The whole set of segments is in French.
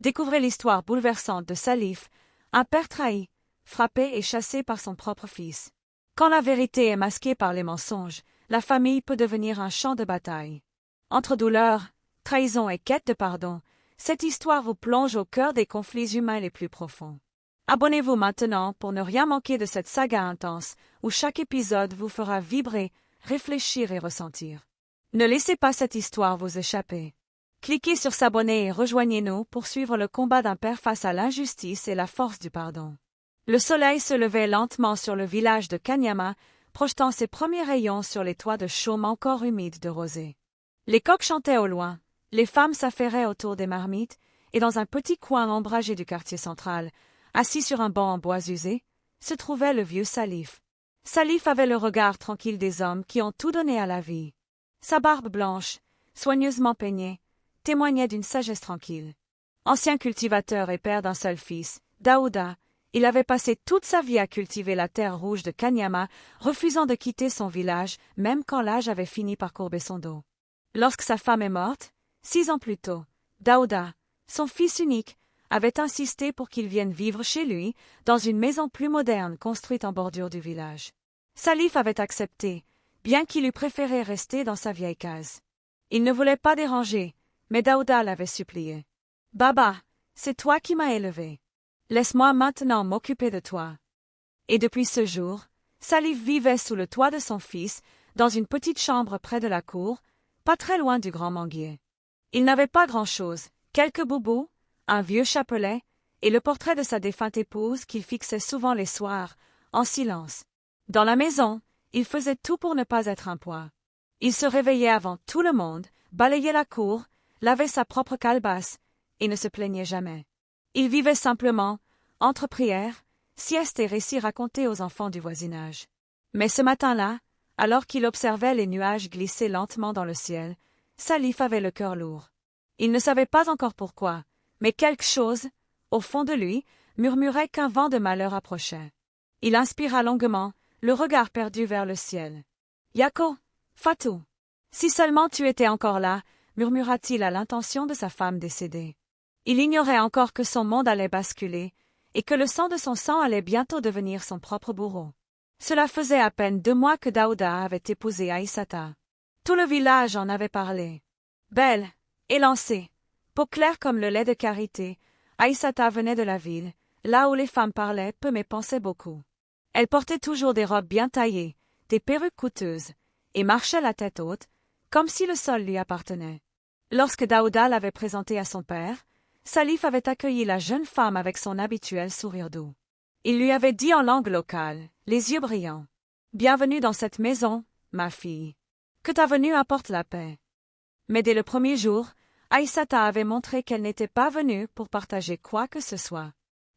Découvrez l'histoire bouleversante de Salif, un père trahi, frappé et chassé par son propre fils. Quand la vérité est masquée par les mensonges, la famille peut devenir un champ de bataille. Entre douleur, trahison et quête de pardon, cette histoire vous plonge au cœur des conflits humains les plus profonds. Abonnez-vous maintenant pour ne rien manquer de cette saga intense où chaque épisode vous fera vibrer, réfléchir et ressentir. Ne laissez pas cette histoire vous échapper. Cliquez sur s'abonner et rejoignez-nous pour suivre le combat d'un père face à l'injustice et la force du pardon. Le soleil se levait lentement sur le village de Kanyama, projetant ses premiers rayons sur les toits de chaume encore humides de rosée. Les coqs chantaient au loin, les femmes s'affairaient autour des marmites, et dans un petit coin ombragé du quartier central, assis sur un banc en bois usé, se trouvait le vieux Salif. Salif avait le regard tranquille des hommes qui ont tout donné à la vie. Sa barbe blanche, soigneusement peignée, témoignait d'une sagesse tranquille. Ancien cultivateur et père d'un seul fils, Daouda, il avait passé toute sa vie à cultiver la terre rouge de Kanyama, refusant de quitter son village, même quand l'âge avait fini par courber son dos. Lorsque sa femme est morte, 6 ans plus tôt, Daouda, son fils unique, avait insisté pour qu'il vienne vivre chez lui, dans une maison plus moderne construite en bordure du village. Salif avait accepté, bien qu'il eût préféré rester dans sa vieille case. Il ne voulait pas déranger, mais Daouda l'avait supplié. « Baba, c'est toi qui m'as élevé. Laisse-moi maintenant m'occuper de toi. » Et depuis ce jour, Salif vivait sous le toit de son fils, dans une petite chambre près de la cour, pas très loin du grand manguier. Il n'avait pas grand-chose, quelques boubous, un vieux chapelet, et le portrait de sa défunte épouse qu'il fixait souvent les soirs, en silence. Dans la maison, il faisait tout pour ne pas être un poids. Il se réveillait avant tout le monde, balayait la cour, lavait sa propre calebasse, et ne se plaignait jamais. Il vivait simplement, entre prières, siestes et récits racontés aux enfants du voisinage. Mais ce matin-là, alors qu'il observait les nuages glisser lentement dans le ciel, Salif avait le cœur lourd. Il ne savait pas encore pourquoi, mais quelque chose, au fond de lui, murmurait qu'un vent de malheur approchait. Il inspira longuement, le regard perdu vers le ciel. « Yako, Fatou, si seulement tu étais encore là, » murmura-t-il à l'intention de sa femme décédée. Il ignorait encore que son monde allait basculer, et que le sang de son sang allait bientôt devenir son propre bourreau. Cela faisait à peine 2 mois que Daouda avait épousé Aïssata. Tout le village en avait parlé. Belle, élancée, peau claire comme le lait de karité, Aïssata venait de la ville, là où les femmes parlaient peu mais pensaient beaucoup. Elle portait toujours des robes bien taillées, des perruques coûteuses, et marchait la tête haute, comme si le sol lui appartenait. Lorsque Daouda l'avait présentée à son père, Salif avait accueilli la jeune femme avec son habituel sourire doux. Il lui avait dit en langue locale, les yeux brillants, « Bienvenue dans cette maison, ma fille. Que ta venue apporte la paix. » Mais dès le premier jour, Aïssata avait montré qu'elle n'était pas venue pour partager quoi que ce soit.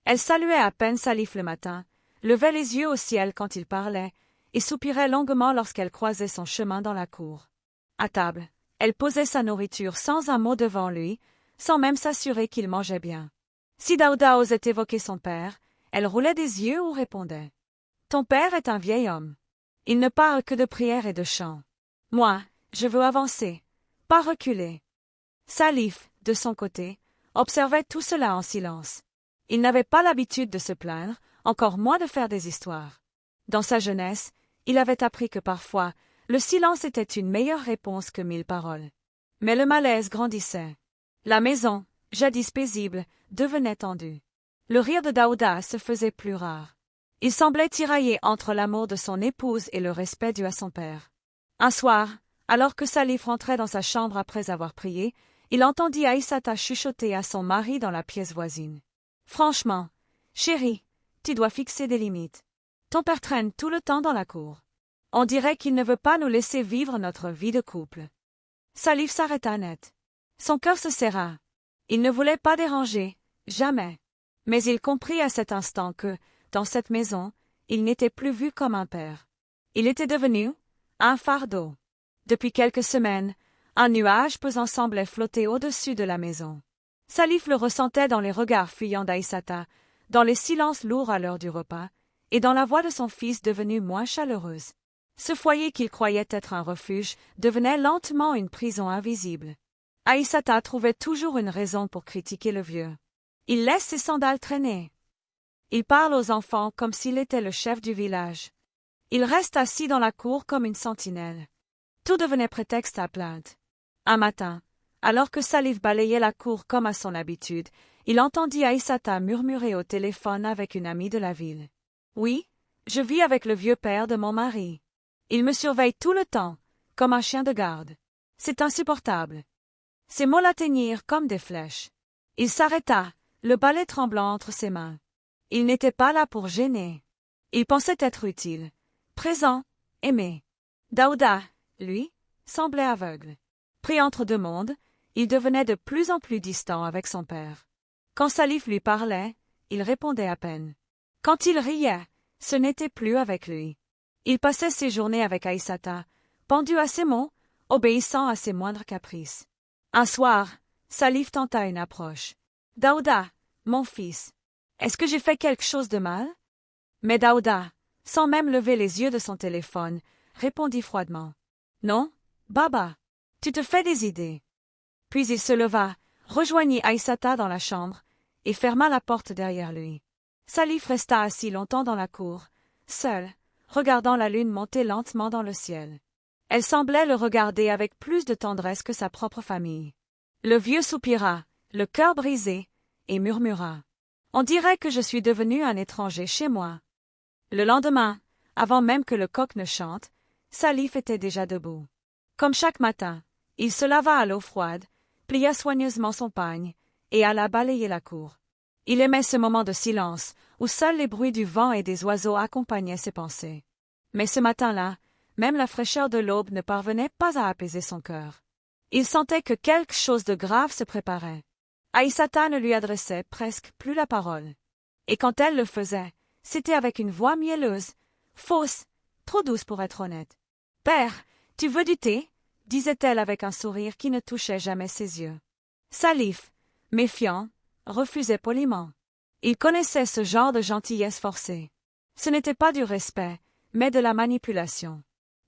Elle saluait à peine Salif le matin, levait les yeux au ciel quand il parlait, et soupirait longuement lorsqu'elle croisait son chemin dans la cour. À table, elle posait sa nourriture sans un mot devant lui, sans même s'assurer qu'il mangeait bien. Si Daouda osait évoquer son père, elle roulait des yeux ou répondait. « Ton père est un vieil homme. Il ne parle que de prières et de chants. Moi, je veux avancer, pas reculer. » Salif, de son côté, observait tout cela en silence. Il n'avait pas l'habitude de se plaindre, encore moins de faire des histoires. Dans sa jeunesse, il avait appris que parfois, le silence était une meilleure réponse que 1000 paroles. Mais le malaise grandissait. La maison, jadis paisible, devenait tendue. Le rire de Daouda se faisait plus rare. Il semblait tiraillé entre l'amour de son épouse et le respect dû à son père. Un soir, alors que Salif rentrait dans sa chambre après avoir prié, il entendit Aïssata chuchoter à son mari dans la pièce voisine. « Franchement, chérie, tu dois fixer des limites. Ton père traîne tout le temps dans la cour. On dirait qu'il ne veut pas nous laisser vivre notre vie de couple. » Salif s'arrêta net. Son cœur se serra. Il ne voulait pas déranger, jamais. Mais il comprit à cet instant que, dans cette maison, il n'était plus vu comme un père. Il était devenu un fardeau. Depuis quelques semaines, un nuage pesant semblait flotter au-dessus de la maison. Salif le ressentait dans les regards fuyants d'Aïssata, dans les silences lourds à l'heure du repas, et dans la voix de son fils devenue moins chaleureuse. Ce foyer qu'il croyait être un refuge devenait lentement une prison invisible. Aïssata trouvait toujours une raison pour critiquer le vieux. Il laisse ses sandales traîner. Il parle aux enfants comme s'il était le chef du village. Il reste assis dans la cour comme une sentinelle. Tout devenait prétexte à plainte. Un matin, alors que Salif balayait la cour comme à son habitude, il entendit Aïssata murmurer au téléphone avec une amie de la ville. « Oui, je vis avec le vieux père de mon mari. Il me surveille tout le temps, comme un chien de garde. C'est insupportable. » Ces mots l'atteignirent comme des flèches. Il s'arrêta, le balai tremblant entre ses mains. Il n'était pas là pour gêner. Il pensait être utile, présent, aimé. Daouda, lui, semblait aveugle. Pris entre deux mondes, il devenait de plus en plus distant avec son père. Quand Salif lui parlait, il répondait à peine. Quand il riait, ce n'était plus avec lui. Il passait ses journées avec Aïssata, pendu à ses mots, obéissant à ses moindres caprices. Un soir, Salif tenta une approche. « Daouda, mon fils, est-ce que j'ai fait quelque chose de mal ?» Mais Daouda, sans même lever les yeux de son téléphone, répondit froidement. « Non, Baba, tu te fais des idées. » Puis il se leva, rejoignit Aïssata dans la chambre, et ferma la porte derrière lui. Salif resta assis longtemps dans la cour, seul, regardant la lune monter lentement dans le ciel. Elle semblait le regarder avec plus de tendresse que sa propre famille. Le vieux soupira, le cœur brisé, et murmura. « On dirait que je suis devenu un étranger chez moi. » Le lendemain, avant même que le coq ne chante, Salif était déjà debout. Comme chaque matin, il se lava à l'eau froide, plia soigneusement son pagne, et alla balayer la cour. Il aimait ce moment de silence, où seuls les bruits du vent et des oiseaux accompagnaient ses pensées. Mais ce matin-là, même la fraîcheur de l'aube ne parvenait pas à apaiser son cœur. Il sentait que quelque chose de grave se préparait. Aïssata ne lui adressait presque plus la parole. Et quand elle le faisait, c'était avec une voix mielleuse, fausse, trop douce pour être honnête. « Père, tu veux du thé ?» disait-elle avec un sourire qui ne touchait jamais ses yeux. Salif, méfiant, refusait poliment. Il connaissait ce genre de gentillesse forcée. Ce n'était pas du respect, mais de la manipulation.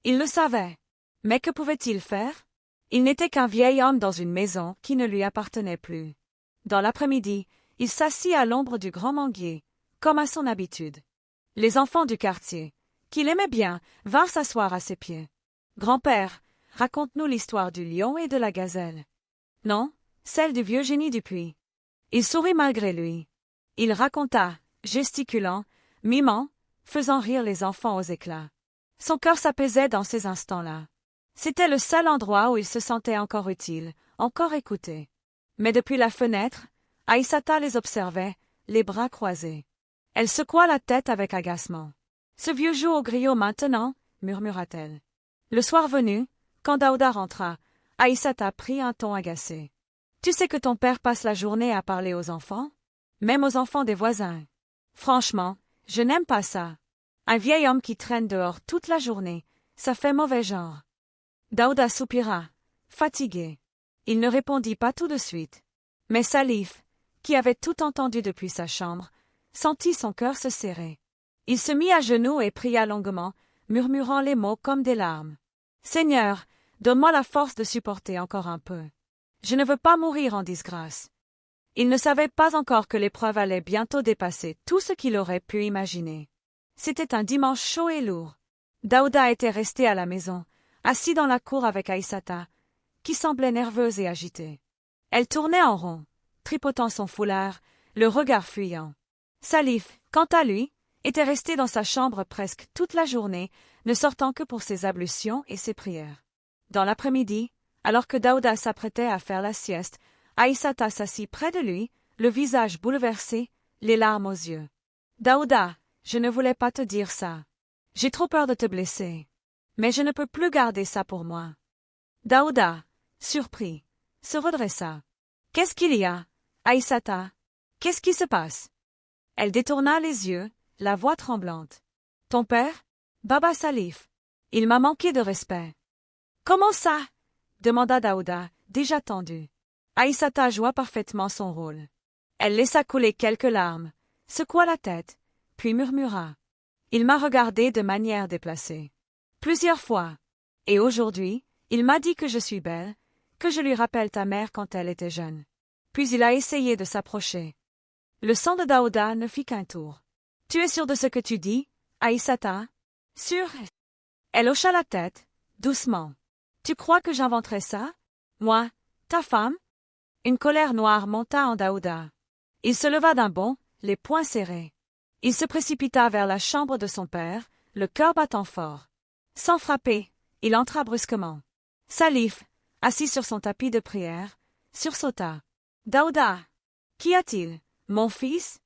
Il le savait. Mais que pouvait-il faire? Il n'était qu'un vieil homme dans une maison qui ne lui appartenait plus. Dans l'après-midi, il s'assit à l'ombre du grand manguier, comme à son habitude. Les enfants du quartier, qu'il aimait bien, vinrent s'asseoir à ses pieds. « Grand-père, raconte-nous l'histoire du lion et de la gazelle. »« Non, celle du vieux génie du puits. » Il sourit malgré lui. Il raconta, gesticulant, mimant, faisant rire les enfants aux éclats. Son cœur s'apaisait dans ces instants-là. C'était le seul endroit où il se sentait encore utile, encore écouté. Mais depuis la fenêtre, Aïssata les observait, les bras croisés. Elle secoua la tête avec agacement. « Ce vieux joue au griot maintenant, » murmura-t-elle. Le soir venu, quand Daouda rentra, Aïssata prit un ton agacé. « Tu sais que ton père passe la journée à parler aux enfants? Même aux enfants des voisins. Franchement, je n'aime pas ça. Un vieil homme qui traîne dehors toute la journée, ça fait mauvais genre. » Daouda soupira, fatigué. Il ne répondit pas tout de suite. Mais Salif, qui avait tout entendu depuis sa chambre, sentit son cœur se serrer. Il se mit à genoux et pria longuement, murmurant les mots comme des larmes. « Seigneur, donne-moi la force de supporter encore un peu. Je ne veux pas mourir en disgrâce. » Il ne savait pas encore que l'épreuve allait bientôt dépasser tout ce qu'il aurait pu imaginer. C'était un dimanche chaud et lourd. Daouda était resté à la maison, assis dans la cour avec Aïssata, qui semblait nerveuse et agitée. Elle tournait en rond, tripotant son foulard, le regard fuyant. Salif, quant à lui, était resté dans sa chambre presque toute la journée, ne sortant que pour ses ablutions et ses prières. Dans l'après-midi, alors que Daouda s'apprêtait à faire la sieste, Aïssata s'assit près de lui, le visage bouleversé, les larmes aux yeux. « Daouda, je ne voulais pas te dire ça. J'ai trop peur de te blesser. Mais je ne peux plus garder ça pour moi. » Daouda, surpris, se redressa. « Qu'est-ce qu'il y a, Aïssata? Qu'est-ce qui se passe ?» Elle détourna les yeux, la voix tremblante. « Ton père? Baba Salif. Il m'a manqué de respect. »« Comment ça ?» demanda Daouda, déjà tendu. Aïssata joua parfaitement son rôle. Elle laissa couler quelques larmes, secoua la tête, puis murmura. « Il m'a regardé de manière déplacée. Plusieurs fois. Et aujourd'hui, il m'a dit que je suis belle, que je lui rappelle ta mère quand elle était jeune. » Puis il a essayé de s'approcher. Le sang de Daouda ne fit qu'un tour. « Tu es sûr de ce que tu dis, Aïssata? »« Sûr ?» Elle hocha la tête, doucement. « Tu crois que j'inventerais ça? Moi, ta femme ?» Une colère noire monta en Daouda. Il se leva d'un bond, les poings serrés. Il se précipita vers la chambre de son père, le cœur battant fort. Sans frapper, il entra brusquement. Salif, assis sur son tapis de prière, sursauta. « Daouda! Qu'y a-t-il, mon fils ?»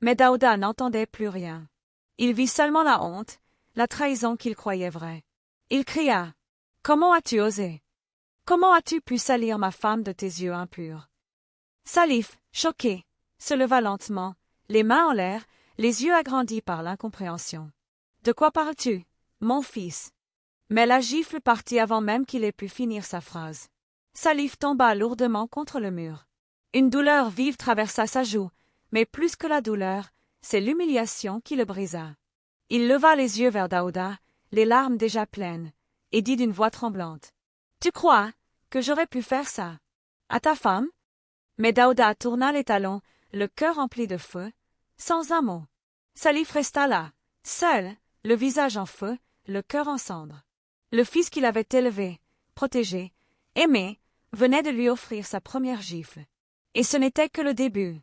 Mais Daouda n'entendait plus rien. Il vit seulement la honte, la trahison qu'il croyait vraie. Il cria. « Comment as-tu osé? Comment as-tu pu salir ma femme de tes yeux impurs ?» Salif, choqué, se leva lentement, les mains en l'air, les yeux agrandis par l'incompréhension. « De quoi parles-tu, mon fils ?» Mais la gifle partit avant même qu'il ait pu finir sa phrase. Salif tomba lourdement contre le mur. Une douleur vive traversa sa joue, mais plus que la douleur, c'est l'humiliation qui le brisa. Il leva les yeux vers Daouda, les larmes déjà pleines, et dit d'une voix tremblante. « Tu crois que j'aurais pu faire ça? À ta femme ?» Mais Daouda tourna les talons, le cœur rempli de feu, sans un mot. Salif resta là, seul, le visage en feu, le cœur en cendres. Le fils qu'il avait élevé, protégé, aimé, venait de lui offrir sa première gifle. Et ce n'était que le début.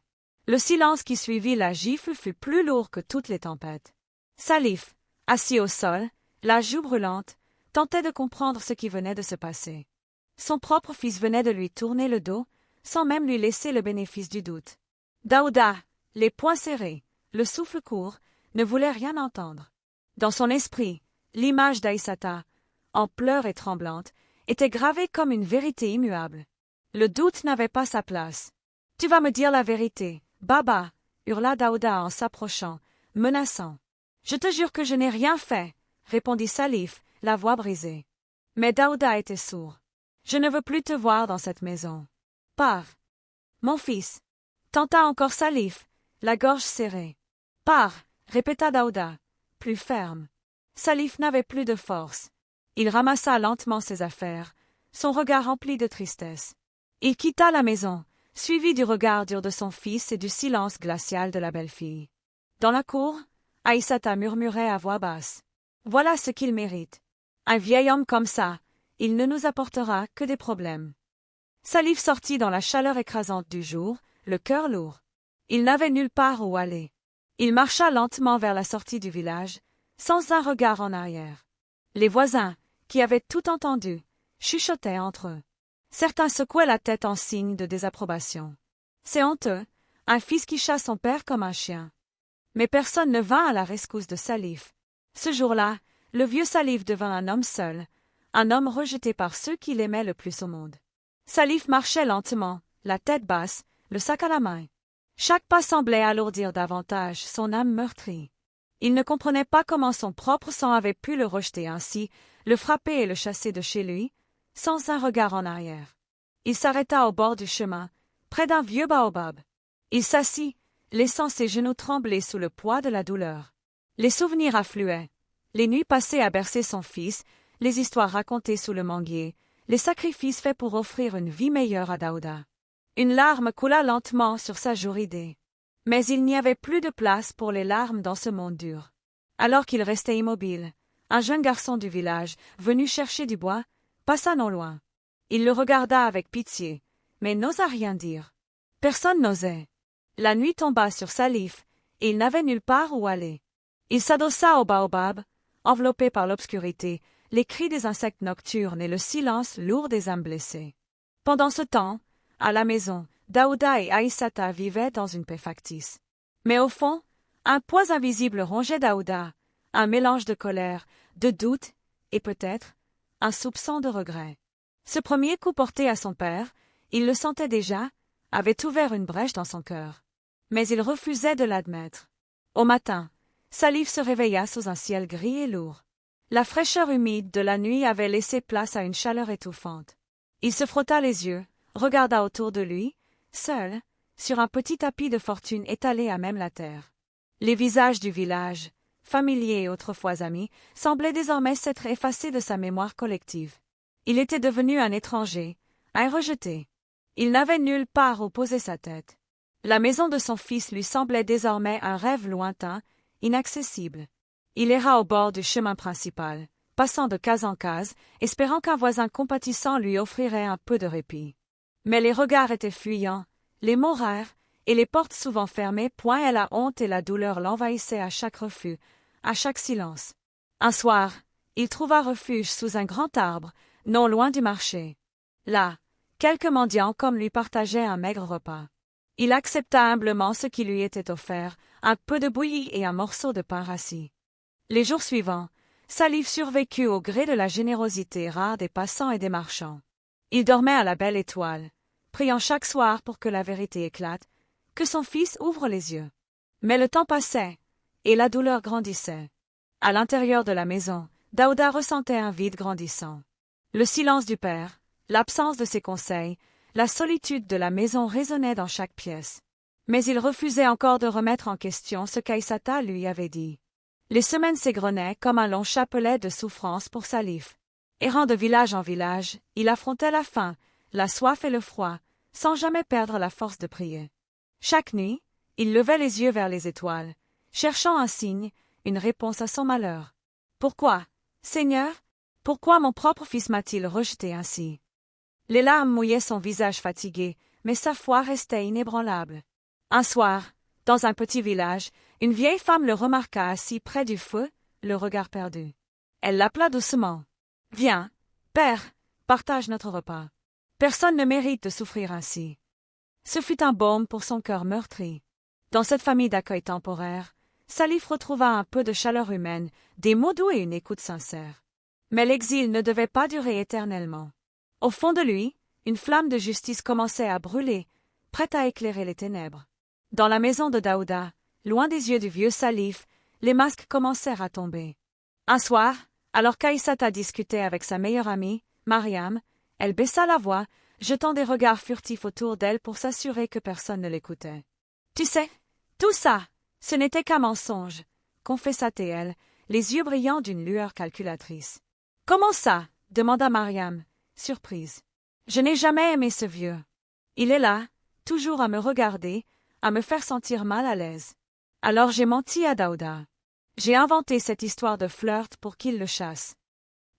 Le silence qui suivit la gifle fut plus lourd que toutes les tempêtes. Salif, assis au sol, la joue brûlante, tentait de comprendre ce qui venait de se passer. Son propre fils venait de lui tourner le dos, sans même lui laisser le bénéfice du doute. Daouda, les poings serrés, le souffle court, ne voulait rien entendre. Dans son esprit, l'image d'Aïssata, en pleurs et tremblante, était gravée comme une vérité immuable. Le doute n'avait pas sa place. « Tu vas me dire la vérité, Baba !» hurla Daouda en s'approchant, menaçant. « Je te jure que je n'ai rien fait !» répondit Salif, la voix brisée. Mais Daouda était sourd. « Je ne veux plus te voir dans cette maison. Pars, mon fils !» tenta encore Salif, la gorge serrée. « Pars !» répéta Daouda, plus ferme. Salif n'avait plus de force. Il ramassa lentement ses affaires, son regard rempli de tristesse. Il quitta la maison, suivi du regard dur de son fils et du silence glacial de la belle-fille. Dans la cour, Aïssata murmurait à voix basse. « Voilà ce qu'il mérite. Un vieil homme comme ça, il ne nous apportera que des problèmes. » Salif sortit dans la chaleur écrasante du jour, le cœur lourd. Il n'avait nulle part où aller. Il marcha lentement vers la sortie du village, sans un regard en arrière. Les voisins, qui avaient tout entendu, chuchotaient entre eux. Certains secouaient la tête en signe de désapprobation. C'est honteux, un fils qui chasse son père comme un chien. Mais personne ne vint à la rescousse de Salif. Ce jour-là, le vieux Salif devint un homme seul, un homme rejeté par ceux qui l'aimaient le plus au monde. Salif marchait lentement, la tête basse, le sac à la main. Chaque pas semblait alourdir davantage son âme meurtrie. Il ne comprenait pas comment son propre sang avait pu le rejeter ainsi, le frapper et le chasser de chez lui, sans un regard en arrière. Il s'arrêta au bord du chemin, près d'un vieux baobab. Il s'assit, laissant ses genoux trembler sous le poids de la douleur. Les souvenirs affluaient. Les nuits passées à bercer son fils, les histoires racontées sous le manguier, les sacrifices faits pour offrir une vie meilleure à Daouda. Une larme coula lentement sur sa joue ridée. Mais il n'y avait plus de place pour les larmes dans ce monde dur. Alors qu'il restait immobile, un jeune garçon du village, venu chercher du bois, passa non loin. Il le regarda avec pitié, mais n'osa rien dire. Personne n'osait. La nuit tomba sur Salif, et il n'avait nulle part où aller. Il s'adossa au baobab, enveloppé par l'obscurité, les cris des insectes nocturnes et le silence lourd des âmes blessées. Pendant ce temps, à la maison, Daouda et Aïssata vivaient dans une paix factice. Mais au fond, un poids invisible rongeait Daouda, un mélange de colère, de doute et peut-être un soupçon de regret. Ce premier coup porté à son père, il le sentait déjà, avait ouvert une brèche dans son cœur. Mais il refusait de l'admettre. Au matin, Salif se réveilla sous un ciel gris et lourd. La fraîcheur humide de la nuit avait laissé place à une chaleur étouffante. Il se frotta les yeux, regarda autour de lui, seul, sur un petit tapis de fortune étalé à même la terre. Les visages du village, familiers et autrefois amis, semblaient désormais s'être effacés de sa mémoire collective. Il était devenu un étranger, un rejeté. Il n'avait nulle part où poser sa tête. La maison de son fils lui semblait désormais un rêve lointain, inaccessible. Il erra au bord du chemin principal, passant de case en case, espérant qu'un voisin compatissant lui offrirait un peu de répit. Mais les regards étaient fuyants, les mots rares, et les portes souvent fermées, point et la honte et la douleur l'envahissaient à chaque refus, à chaque silence. Un soir, il trouva refuge sous un grand arbre, non loin du marché. Là, quelques mendiants comme lui partageaient un maigre repas. Il accepta humblement ce qui lui était offert, un peu de bouillie et un morceau de pain rassis. Les jours suivants, Salif survécut au gré de la générosité rare des passants et des marchands. Il dormait à la belle étoile, priant chaque soir pour que la vérité éclate, que son fils ouvre les yeux. Mais le temps passait, et la douleur grandissait. À l'intérieur de la maison, Daouda ressentait un vide grandissant. Le silence du père, l'absence de ses conseils, la solitude de la maison résonnaient dans chaque pièce. Mais il refusait encore de remettre en question ce qu'Aïssata lui avait dit. Les semaines s'égrenaient comme un long chapelet de souffrance pour Salif. Errant de village en village, il affrontait la faim, la soif et le froid, sans jamais perdre la force de prier. Chaque nuit, il levait les yeux vers les étoiles, cherchant un signe, une réponse à son malheur. « Pourquoi, Seigneur, pourquoi mon propre fils m'a-t-il rejeté ainsi ?» Les larmes mouillaient son visage fatigué, mais sa foi restait inébranlable. Un soir, dans un petit village, une vieille femme le remarqua assis près du feu, le regard perdu. Elle l'appela doucement. « Viens, père, partage notre repas. Personne ne mérite de souffrir ainsi. » Ce fut un baume pour son cœur meurtri. Dans cette famille d'accueil temporaire, Salif retrouva un peu de chaleur humaine, des mots doux et une écoute sincère. Mais l'exil ne devait pas durer éternellement. Au fond de lui, une flamme de justice commençait à brûler, prête à éclairer les ténèbres. Dans la maison de Daouda, loin des yeux du vieux Salif, les masques commencèrent à tomber. Un soir, alors qu'Aïssata discutait avec sa meilleure amie, Mariam, elle baissa la voix, jetant des regards furtifs autour d'elle pour s'assurer que personne ne l'écoutait. « Tu sais, tout ça, ce n'était qu'un mensonge, » confessa-t-elle, les yeux brillants d'une lueur calculatrice. « Comment ça ?» demanda Mariam, surprise. « Je n'ai jamais aimé ce vieux. Il est là, toujours à me regarder, à me faire sentir mal à l'aise. Alors j'ai menti à Daouda. J'ai inventé cette histoire de flirt pour qu'il le chasse. »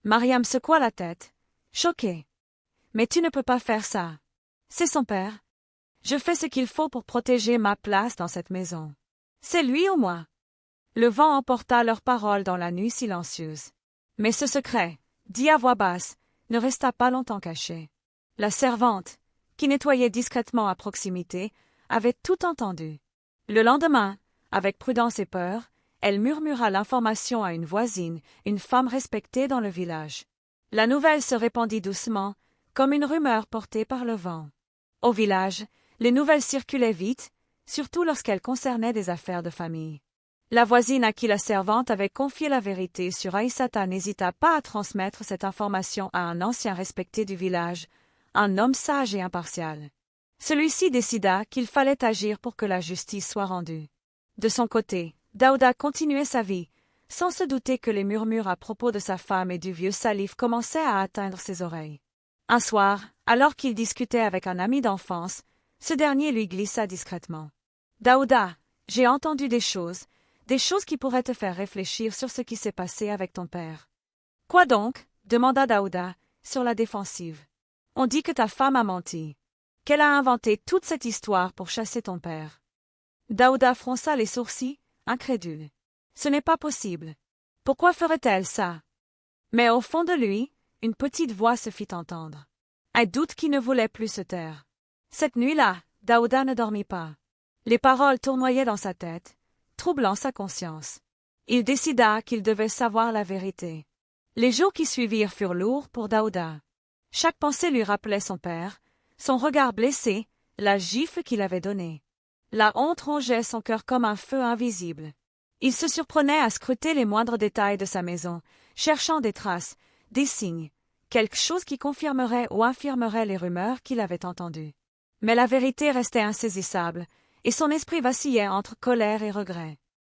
Mariam secoua la tête, choquée. « Mais tu ne peux pas faire ça. C'est son père. Je fais ce qu'il faut pour protéger ma place dans cette maison. C'est lui ou moi. » Le vent emporta leurs paroles dans la nuit silencieuse. Mais ce secret, dit à voix basse, ne resta pas longtemps caché. La servante, qui nettoyait discrètement à proximité, avait tout entendu. Le lendemain, avec prudence et peur, elle murmura l'information à une voisine, une femme respectée dans le village. La nouvelle se répandit doucement, comme une rumeur portée par le vent. Au village, les nouvelles circulaient vite, surtout lorsqu'elles concernaient des affaires de famille. La voisine à qui la servante avait confié la vérité sur Aïssata n'hésita pas à transmettre cette information à un ancien respecté du village, un homme sage et impartial. Celui-ci décida qu'il fallait agir pour que la justice soit rendue. De son côté, Daouda continuait sa vie, sans se douter que les murmures à propos de sa femme et du vieux Salif commençaient à atteindre ses oreilles. Un soir, alors qu'il discutait avec un ami d'enfance, ce dernier lui glissa discrètement. « Daouda, j'ai entendu des choses qui pourraient te faire réfléchir sur ce qui s'est passé avec ton père. »« Quoi donc ?» demanda Daouda, sur la défensive. « On dit que ta femme a menti, qu'elle a inventé toute cette histoire pour chasser ton père. » Daouda fronça les sourcils, incrédule. « Ce n'est pas possible. Pourquoi ferait-elle ça ?» Mais au fond de lui, une petite voix se fit entendre. Un doute qui ne voulait plus se taire. Cette nuit-là, Daouda ne dormit pas. Les paroles tournoyaient dans sa tête, troublant sa conscience. Il décida qu'il devait savoir la vérité. Les jours qui suivirent furent lourds pour Daouda. Chaque pensée lui rappelait son père, son regard blessé, la gifle qu'il avait donnée. La honte rongeait son cœur comme un feu invisible. Il se surprenait à scruter les moindres détails de sa maison, cherchant des traces, des signes, quelque chose qui confirmerait ou infirmerait les rumeurs qu'il avait entendues. Mais la vérité restait insaisissable, et son esprit vacillait entre colère et regret.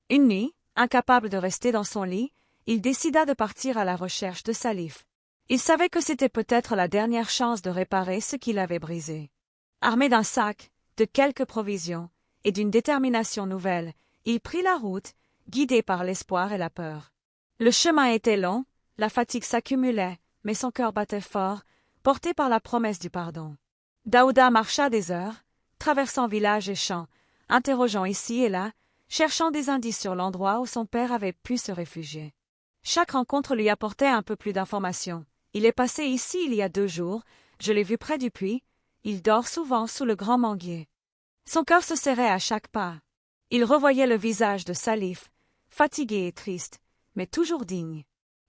Une nuit, incapable de rester dans son lit, il décida de partir à la recherche de Salif. Il savait que c'était peut-être la dernière chance de réparer ce qu'il avait brisé. Armé d'un sac, de quelques provisions, et d'une détermination nouvelle, il prit la route, guidé par l'espoir et la peur. Le chemin était long, la fatigue s'accumulait, mais son cœur battait fort, porté par la promesse du pardon. Daouda marcha des heures, traversant villages et champs, interrogeant ici et là, cherchant des indices sur l'endroit où son père avait pu se réfugier. Chaque rencontre lui apportait un peu plus d'informations. Il est passé ici il y a 2 jours, je l'ai vu près du puits, il dort souvent sous le grand manguier. Son cœur se serrait à chaque pas. Il revoyait le visage de Salif, fatigué et triste, mais toujours digne.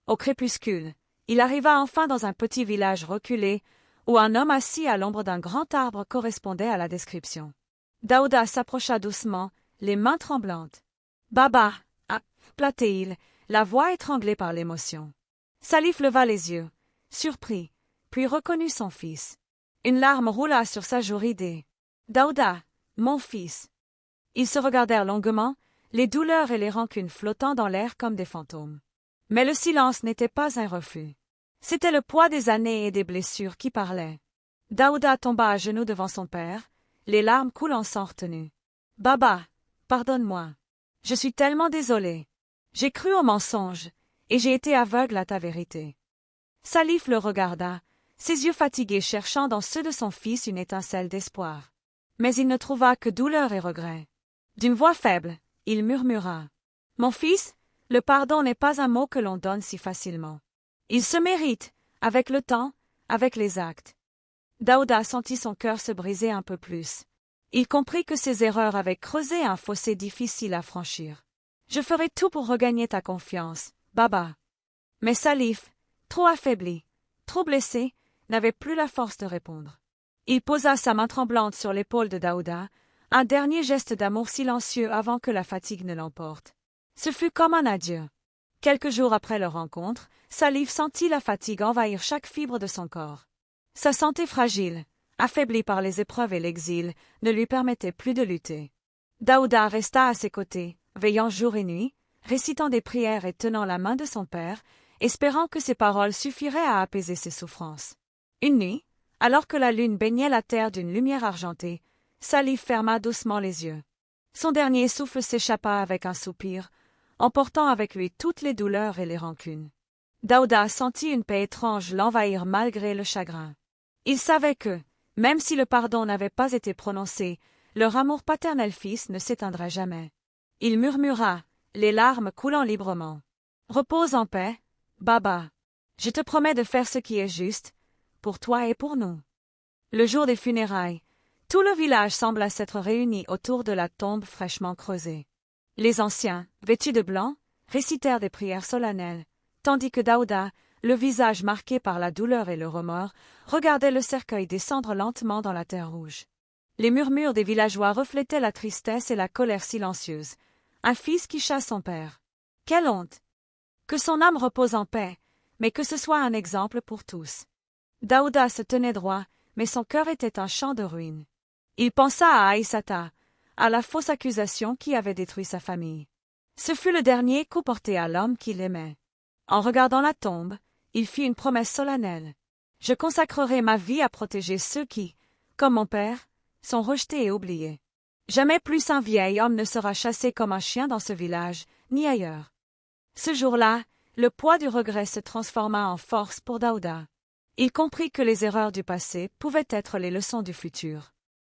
Au crépuscule, il arriva enfin dans un petit village reculé, où un homme assis à l'ombre d'un grand arbre correspondait à la description. Daouda s'approcha doucement, les mains tremblantes. « Baba » appela-t-il, la voix étranglée par l'émotion. Salif leva les yeux, surpris, puis reconnut son fils. Une larme roula sur sa joue ridée. « Daouda, mon fils !» Ils se regardèrent longuement, les douleurs et les rancunes flottant dans l'air comme des fantômes. Mais le silence n'était pas un refus. C'était le poids des années et des blessures qui parlaient. Daouda tomba à genoux devant son père, les larmes coulant sans retenue. « Baba, pardonne-moi. Je suis tellement désolé. J'ai cru au mensonge, et j'ai été aveugle à ta vérité. » Salif le regarda, ses yeux fatigués cherchant dans ceux de son fils une étincelle d'espoir. Mais il ne trouva que douleur et regret. D'une voix faible, il murmura. « Mon fils, le pardon n'est pas un mot que l'on donne si facilement. Il se mérite, avec le temps, avec les actes. » Daouda sentit son cœur se briser un peu plus. Il comprit que ses erreurs avaient creusé un fossé difficile à franchir. « Je ferai tout pour regagner ta confiance, Baba. » Mais Salif, trop affaibli, trop blessé, n'avait plus la force de répondre. Il posa sa main tremblante sur l'épaule de Daouda, un dernier geste d'amour silencieux avant que la fatigue ne l'emporte. Ce fut comme un adieu. Quelques jours après leur rencontre, Salif sentit la fatigue envahir chaque fibre de son corps. Sa santé fragile, affaiblie par les épreuves et l'exil, ne lui permettait plus de lutter. Daouda resta à ses côtés, veillant jour et nuit, récitant des prières et tenant la main de son père, espérant que ses paroles suffiraient à apaiser ses souffrances. Une nuit, alors que la lune baignait la terre d'une lumière argentée, Salif ferma doucement les yeux. Son dernier souffle s'échappa avec un soupir, emportant avec lui toutes les douleurs et les rancunes. Daouda sentit une paix étrange l'envahir malgré le chagrin. Il savait que, même si le pardon n'avait pas été prononcé, leur amour paternel-fils ne s'éteindrait jamais. Il murmura, les larmes coulant librement. « Repose en paix, Baba. Je te promets de faire ce qui est juste, pour toi et pour nous. » Le jour des funérailles, tout le village sembla s'être réuni autour de la tombe fraîchement creusée. Les anciens, vêtus de blanc, récitèrent des prières solennelles, tandis que Daouda, le visage marqué par la douleur et le remords, regardait le cercueil descendre lentement dans la terre rouge. Les murmures des villageois reflétaient la tristesse et la colère silencieuse. Un fils qui chasse son père. Quelle honte! Que son âme repose en paix, mais que ce soit un exemple pour tous. Daouda se tenait droit, mais son cœur était un champ de ruines. Il pensa à Aïssata, à la fausse accusation qui avait détruit sa famille. Ce fut le dernier coup porté à l'homme qu'il aimait. En regardant la tombe, il fit une promesse solennelle. « Je consacrerai ma vie à protéger ceux qui, comme mon père, sont rejetés et oubliés. Jamais plus un vieil homme ne sera chassé comme un chien dans ce village, ni ailleurs. » Ce jour-là, le poids du regret se transforma en force pour Daouda. Il comprit que les erreurs du passé pouvaient être les leçons du futur.